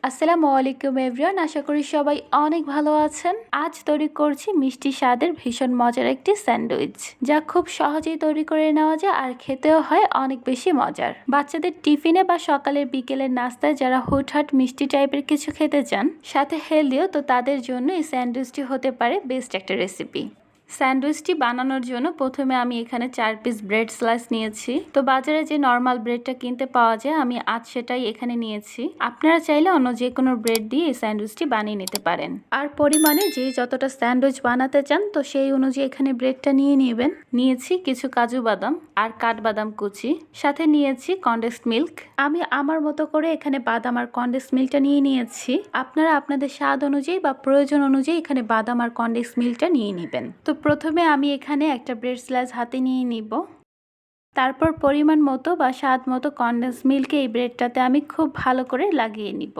আসসালামু আলাইকুম এভরিওয়ান, আশা করি সবাই অনেক ভালো আছেন। আজ তৈরি করছি মিষ্টি স্বাদের ভীষণ মজার একটি স্যান্ডউইচ, যা খুব সহজেই তৈরি করে নেওয়া যায় আর খেতেও হয় অনেক বেশি মজার। বাচ্চাদের টিফিনে বা সকালের বিকেলের নাস্তায় যারা হুটহাট মিষ্টি টাইপের কিছু খেতে চান, সাথে হেলদিও, তো তাদের জন্য এই স্যান্ডউইচটি হতে পারে বেস্ট একটা রেসিপি। স্যান্ডউইচটি বানানোর জন্য প্রথমে আমি এখানে 4 পিস ব্রেড স্লাইস নিয়েছি। তো বাজারে যে নর্মাল ব্রেডটা কিনতে পাওয়া যায়, আমি আজ সেটাই এখানে নিয়েছি। আপনারা চাইলে অন্য যে কোনো ব্রেড দিয়ে এই স্যান্ডউইচটি বানিয়ে নিতে পারেন। আর পরিমাণে যে যতটা স্যান্ডউইচ বানাতে চান, তো সেই অনুযায়ী এখানে ব্রেডটা নিয়ে নেবেন। নিয়েছি কিছু কাজু বাদাম আর কাঠবাদাম কুচি, সাথে নিয়েছি কনডেন্সড মিল্ক। আমি আমার মতো করে এখানে বাদাম আর কনডেন্সড মিল্কটা নিয়ে নিয়েছি। আপনারা আপনাদের স্বাদ অনুযায়ী বা প্রয়োজন অনুযায়ী এখানে বাদাম আর কনডেন্সড মিল্কটা নিয়ে নেবেন। তো প্রথমে আমি এখানে একটা ব্রেড স্লাইস হাতে নিয়ে নিব। তারপর পরিমাণ মতো বা স্বাদ মতো কনডেন্স মিল্কে এই ব্রেডটাতে আমি খুব ভালো করে লাগিয়ে নিব।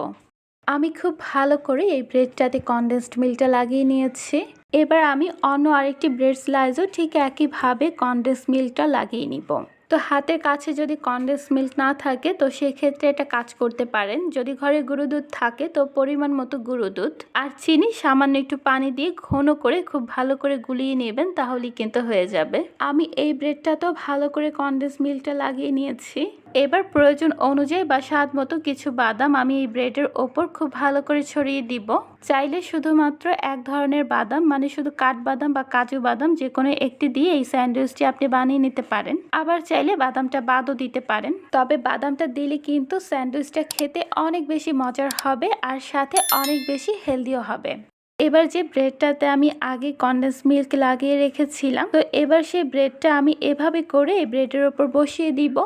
আমি খুব ভালো করে এই ব্রেডটাতে কনডেন্সড মিল্কটা লাগিয়ে নিয়েছি। এবার আমি অন্য আরেকটি ব্রেড স্লাইসও ঠিক একইভাবে কনডেন্স মিল্কটা লাগিয়ে নিব। তো হাতের কাছে যদি কনডেন্স মিল্ক না থাকে, তো সেক্ষেত্রে এটা কাজ করতে পারেন। যদি ঘরে গুঁড়ো দুধ থাকে, তো পরিমাণ মতো গুঁড়ো দুধ আর চিনি সামান্য একটু পানি দিয়ে ঘন করে খুব ভালো করে গুলিয়ে নেবেন, তাহলেই কিন্তু হয়ে যাবে। আমি এই ব্রেডটাতেও ভালো করে কনডেন্স মিল্কটা লাগিয়ে নিয়েছি। এবার প্রয়োজন অনুযায়ী বা স্বাদ মতো কিছু বাদাম আমি এই ব্রেডের ওপর খুব ভালো করে ছড়িয়ে দিব। চাইলে শুধুমাত্র এক ধরনের বাদাম, মানে শুধু কাঠবাদাম বা কাজু বাদাম, যে কোনো একটি দিয়ে এই স্যান্ডউইচটি আপনি বানিয়ে নিতে পারেন। আবার চাইলে বাদামটা বাদও দিতে পারেন। তবে বাদামটা দিলে কিন্তু স্যান্ডউইচটা খেতে অনেক বেশি মজার হবে আর সাথে অনেক বেশি হেলদিও হবে। এবার যে ব্রেডটাতে আমি আগে কনডেন্স মিল্ক লাগিয়ে রেখেছিলাম, তো এবার সেই ব্রেডটা আমি এভাবে করে এই ব্রেডের ওপর বসিয়ে দিব।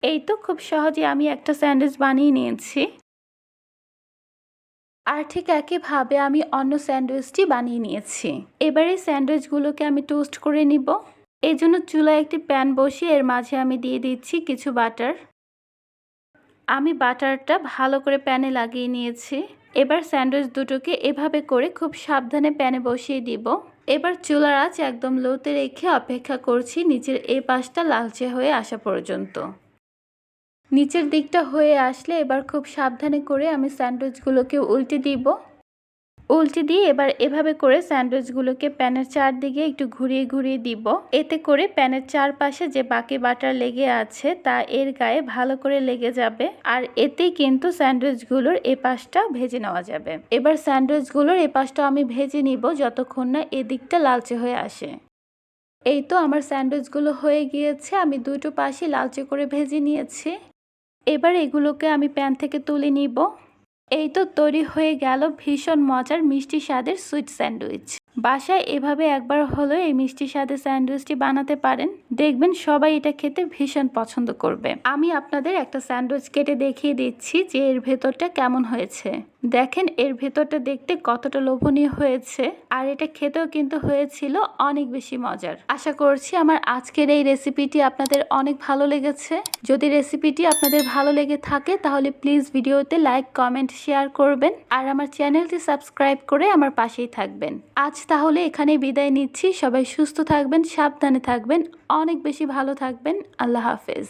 এই তো খুব সহজে আমি একটা স্যান্ডউইচ বানিয়ে নিয়েছি। আর ঠিক একইভাবে আমি অন্য স্যান্ডউইচটি বানিয়ে নিয়েছি। এবারে স্যান্ডউইচগুলোকে আমি টোস্ট করে নিব। এই জন্য চুলায় একটি প্যান বসিয়ে এর মাঝে আমি দিয়ে দিচ্ছি কিছু বাটার। আমি বাটারটা ভালো করে প্যানে লাগিয়ে নিয়েছি। এবার স্যান্ডউইচ দুটোকে এভাবে করে খুব সাবধানে প্যানে বসিয়ে দিব। এবার চুলার আঁচ একদম লোতে রেখে অপেক্ষা করছি নিচের এই পাশটা লালচে হয়ে আসা পর্যন্ত। নিচের দিকটা হয়ে আসলে এবার খুব সাবধানে করে আমি স্যান্ডউইচগুলোকে উল্টে দিব। উল্টে দিয়ে এবার এভাবে করে স্যান্ডউইচগুলোকে প্যানের চারদিকে একটু ঘুরিয়ে ঘুরিয়ে দিব। এতে করে প্যানের চারপাশে যে বাকি বাটার লেগে আছে তা এর গায়ে ভালো করে লেগে যাবে, আর এতেই কিন্তু স্যান্ডউইচগুলোর এ পাশটা ভেজে নেওয়া যাবে। এবার স্যান্ডউইচগুলোর এ পাশটা আমি ভেজে নিব যতক্ষণ না এদিকটা লালচে হয়ে আসে। এই তো আমার স্যান্ডউইচগুলো হয়ে গিয়েছে। আমি দুটো পাশে লালচে করে ভেজে নিয়েছি। এবার এগুলোকে আমি প্যান থেকে তুলে নিব। এই তো তৈরি হয়ে গেল ভীষণ মজার মিষ্টি স্বাদের সুইট স্যান্ডউইচ। বাসায় এভাবে একবার হলেও এই মিষ্টি স্বাদের স্যান্ডউইচটি বানাতে পারেন। দেখবেন সবাই এটা খেতে ভীষণ পছন্দ করবে। আমি আপনাদের একটা স্যান্ডউইচ কেটে দেখিয়ে দিচ্ছি যে এর ভেতরটা কেমন হয়েছে। দেখেন এর ভেতরটা দেখতে কতটা লোভনীয় হয়েছে, আর এটা খেতেও কিন্তু হয়েছিল অনেক বেশি মজার। আশা করছি আমার আজকের এই রেসিপিটি আপনাদের অনেক ভালো লেগেছে। যদি রেসিপিটি আপনাদের ভালো লেগে থাকে, তাহলে প্লিজ ভিডিওতে লাইক, কমেন্ট, শেয়ার করবেন আর আমার চ্যানেলটি সাবস্ক্রাইব করে আমার পাশেই থাকবেন। আজ তাহলে এখানে বিদায় নিচ্ছি। সবাই সুস্থ থাকবেন, সাবধানে থাকবেন, অনেক বেশি ভালো থাকবেন। আল্লাহ হাফেজ।